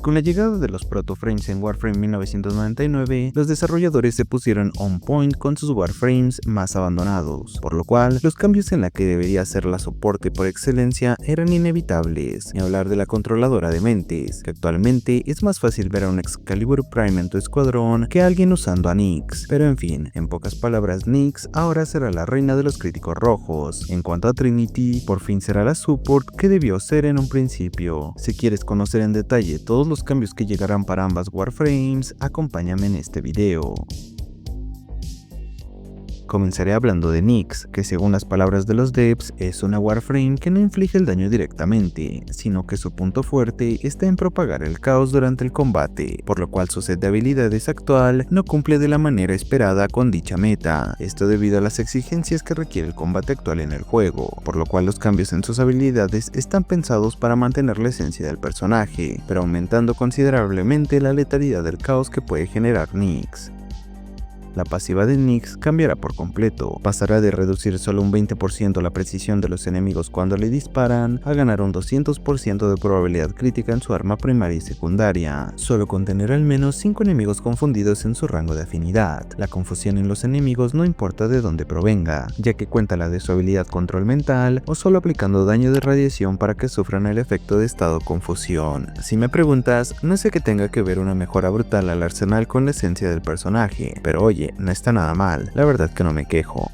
Con la llegada de los Proto-Frames en Warframe 1999, los desarrolladores se pusieron on point con sus Warframes más abandonados, por lo cual los cambios en la que debería ser la soporte por excelencia eran inevitables, ni hablar de la controladora de mentes, que actualmente es más fácil ver a un Excalibur Prime en tu escuadrón que a alguien usando a Nyx. Pero en fin, en pocas palabras, Nyx ahora será la reina de los críticos rojos. En cuanto a Trinity, por fin será la support que debió ser en un principio. Si quieres conocer en detalle todos los cambios que llegarán para ambas Warframes, acompáñame en este video. Comenzaré hablando de Nyx, que según las palabras de los devs es una Warframe que no inflige el daño directamente, sino que su punto fuerte está en propagar el caos durante el combate, por lo cual su set de habilidades actual no cumple de la manera esperada con dicha meta, esto debido a las exigencias que requiere el combate actual en el juego, por lo cual los cambios en sus habilidades están pensados para mantener la esencia del personaje, pero aumentando considerablemente la letalidad del caos que puede generar Nyx. La pasiva de Nyx cambiará por completo, pasará de reducir solo un 20% la precisión de los enemigos cuando le disparan, a ganar un 200% de probabilidad crítica en su arma primaria y secundaria, solo con tener al menos 5 enemigos confundidos en su rango de afinidad. La confusión en los enemigos no importa de dónde provenga, ya que cuenta la de su habilidad control mental o solo aplicando daño de radiación para que sufran el efecto de estado confusión. Si me preguntas, no sé que tenga que ver una mejora brutal al arsenal con la esencia del personaje, pero oye, no está nada mal, la verdad que no me quejo.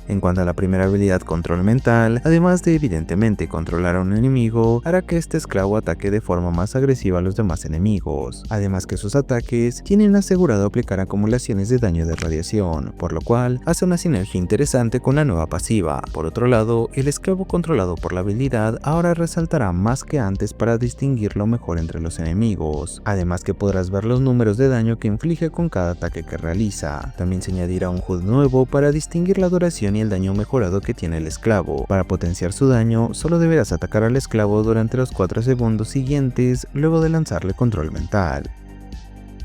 En cuanto a la primera habilidad control mental, además de evidentemente controlar a un enemigo, hará que este esclavo ataque de forma más agresiva a los demás enemigos, además que sus ataques tienen asegurado aplicar acumulaciones de daño de radiación, por lo cual hace una sinergia interesante con la nueva pasiva. Por otro lado, el esclavo controlado por la habilidad ahora resaltará más que antes para distinguirlo mejor entre los enemigos, además que podrás ver los números de daño que inflige con cada ataque que realiza. También se añadirá un HUD nuevo para distinguir la duración y el daño mejorado que tiene el esclavo. Para potenciar su daño, solo deberás atacar al esclavo durante los 4 segundos siguientes luego de lanzarle control mental.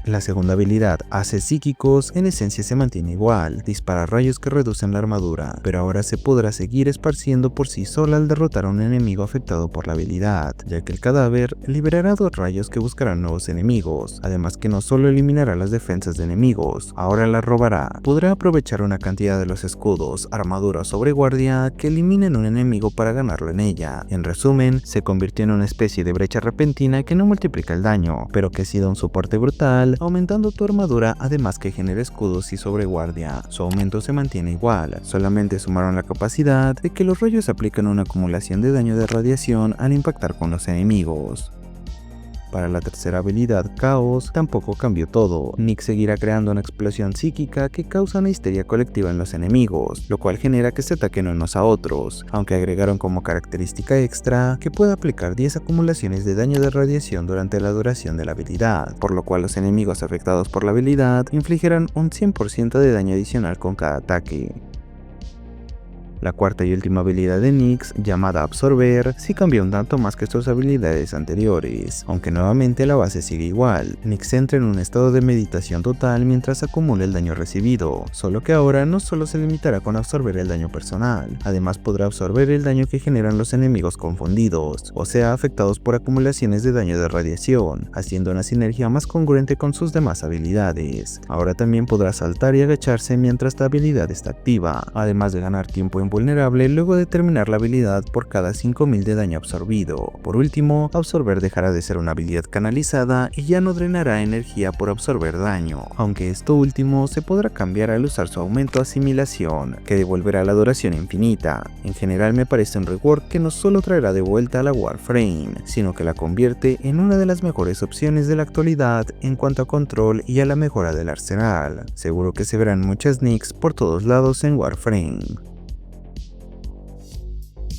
La segunda habilidad, Haces Psíquicos, en esencia se mantiene igual, dispara rayos que reducen la armadura, pero ahora se podrá seguir esparciendo por sí sola al derrotar a un enemigo afectado por la habilidad, ya que el cadáver liberará 2 rayos que buscarán nuevos enemigos, además que no solo eliminará las defensas de enemigos, ahora las robará. Podrá aprovechar una cantidad de los escudos, armadura o sobreguardia que eliminen un enemigo para ganarlo en ella. En resumen, se convirtió en una especie de brecha repentina que no multiplica el daño, pero que sí da un soporte brutal, aumentando tu armadura, además que genera escudos y sobreguardia. Su aumento se mantiene igual, solamente sumaron la capacidad de que los rayos aplican una acumulación de daño de radiación al impactar con los enemigos. Para la tercera habilidad, Caos, tampoco cambió todo. Nyx seguirá creando una explosión psíquica que causa una histeria colectiva en los enemigos, lo cual genera que se ataquen unos a otros, aunque agregaron como característica extra que puede aplicar 10 acumulaciones de daño de radiación durante la duración de la habilidad, por lo cual los enemigos afectados por la habilidad infligirán un 100% de daño adicional con cada ataque. La cuarta y última habilidad de Nyx, llamada Absorber, sí cambió un tanto más que sus habilidades anteriores, aunque nuevamente la base sigue igual. Nyx entra en un estado de meditación total mientras acumula el daño recibido, solo que ahora no solo se limitará con absorber el daño personal, además podrá absorber el daño que generan los enemigos confundidos, o sea, afectados por acumulaciones de daño de radiación, haciendo una sinergia más congruente con sus demás habilidades. Ahora también podrá saltar y agacharse mientras esta habilidad está activa, además de ganar tiempo invulnerable luego de terminar la habilidad por cada 5000 de daño absorbido. Por último, absorber dejará de ser una habilidad canalizada y ya no drenará energía por absorber daño, aunque esto último se podrá cambiar al usar su aumento asimilación, que devolverá la duración infinita. En general me parece un rework que no solo traerá de vuelta a la Warframe, sino que la convierte en una de las mejores opciones de la actualidad en cuanto a control y a la mejora del arsenal. Seguro que se verán muchas Nyx por todos lados en Warframe.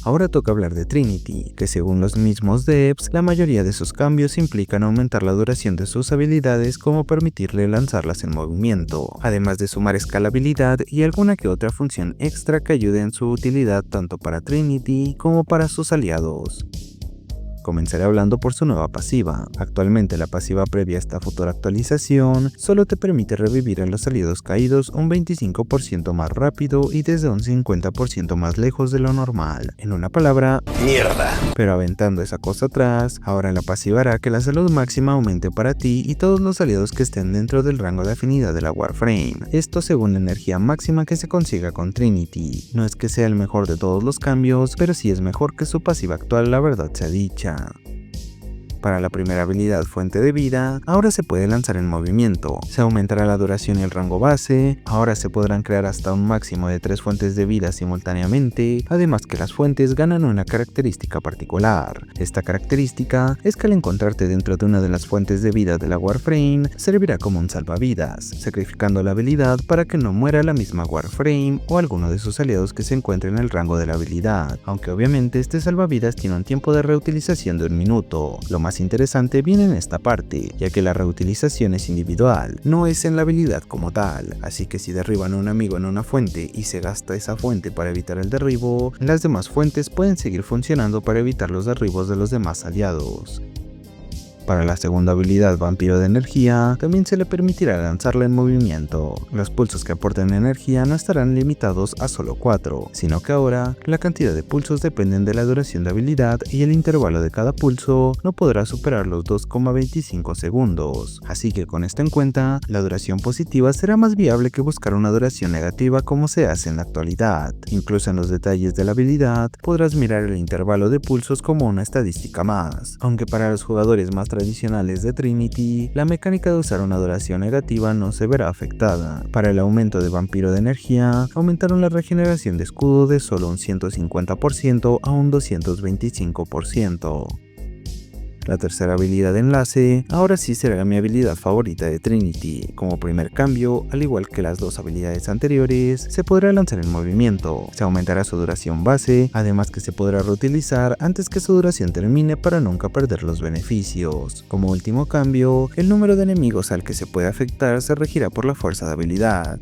Ahora toca hablar de Trinity, que según los mismos devs, la mayoría de sus cambios implican aumentar la duración de sus habilidades como permitirle lanzarlas en movimiento, además de sumar escalabilidad y alguna que otra función extra que ayude en su utilidad tanto para Trinity como para sus aliados. Comenzaré hablando por su nueva pasiva. Actualmente la pasiva previa a esta futura actualización solo te permite revivir a los aliados caídos un 25% más rápido y desde un 50% más lejos de lo normal. En una palabra, ¡mierda! Pero aventando esa cosa atrás, ahora la pasiva hará que la salud máxima aumente para ti y todos los aliados que estén dentro del rango de afinidad de la Warframe. Esto según la energía máxima que se consiga con Trinity. No es que sea el mejor de todos los cambios, pero sí es mejor que su pasiva actual, la verdad sea dicha. Para la primera habilidad Fuente de Vida, ahora se puede lanzar en movimiento, se aumentará la duración y el rango base, ahora se podrán crear hasta un máximo de 3 fuentes de vida simultáneamente, además que las fuentes ganan una característica particular. Esta característica es que al encontrarte dentro de una de las fuentes de vida de la Warframe, servirá como un salvavidas, sacrificando la habilidad para que no muera la misma Warframe o alguno de sus aliados que se encuentre en el rango de la habilidad, aunque obviamente este salvavidas tiene un tiempo de reutilización de 1 minuto. Lo más interesante viene en esta parte, ya que la reutilización es individual, no es en la habilidad como tal, así que si derriban a un amigo en una fuente y se gasta esa fuente para evitar el derribo, las demás fuentes pueden seguir funcionando para evitar los derribos de los demás aliados. Para la segunda habilidad Vampiro de Energía, también se le permitirá lanzarla en movimiento. Los pulsos que aporten energía no estarán limitados a solo 4, sino que ahora la cantidad de pulsos dependen de la duración de habilidad y el intervalo de cada pulso no podrá superar los 2,25 segundos. Así que con esto en cuenta, la duración positiva será más viable que buscar una duración negativa como se hace en la actualidad. Incluso en los detalles de la habilidad, podrás mirar el intervalo de pulsos como una estadística más, aunque para los jugadores más tradicionales de Trinity, la mecánica de usar una duración negativa no se verá afectada. Para el aumento de Vampiro de Energía, aumentaron la regeneración de escudo de solo un 150% a un 225%. La tercera habilidad de Enlace, ahora sí será mi habilidad favorita de Trinity. Como primer cambio, al igual que las dos habilidades anteriores, se podrá lanzar en movimiento, se aumentará su duración base, además que se podrá reutilizar antes que su duración termine para nunca perder los beneficios. Como último cambio, el número de enemigos al que se puede afectar se regirá por la fuerza de habilidad.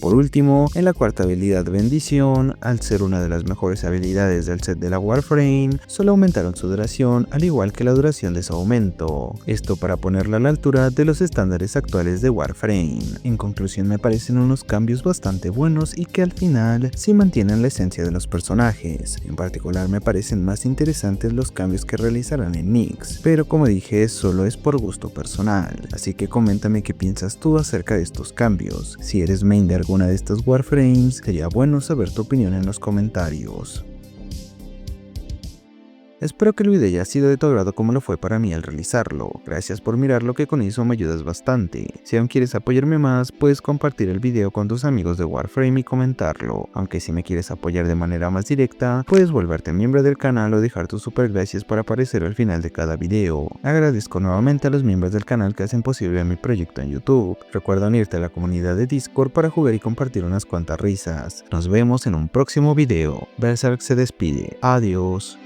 Por último, en la cuarta habilidad Bendición, al ser una de las mejores habilidades del set de la Warframe, solo aumentaron su duración al igual que la duración de su aumento, esto para ponerla a la altura de los estándares actuales de Warframe. En conclusión, me parecen unos cambios bastante buenos y que al final sí mantienen la esencia de los personajes. En particular me parecen más interesantes los cambios que realizarán en Nyx, pero como dije, solo es por gusto personal, así que coméntame qué piensas tú acerca de estos cambios. Si eres main de alguna de estas Warframes, sería bueno saber tu opinión en los comentarios. Espero que el video haya sido de tu agrado como lo fue para mí al realizarlo. Gracias por mirarlo, que con eso me ayudas bastante. Si aún quieres apoyarme más, puedes compartir el video con tus amigos de Warframe y comentarlo. Aunque si me quieres apoyar de manera más directa, puedes volverte miembro del canal o dejar tus super gracias para aparecer al final de cada video. Agradezco nuevamente a los miembros del canal que hacen posible mi proyecto en YouTube. Recuerda unirte a la comunidad de Discord para jugar y compartir unas cuantas risas. Nos vemos en un próximo video. Berserk se despide. Adiós.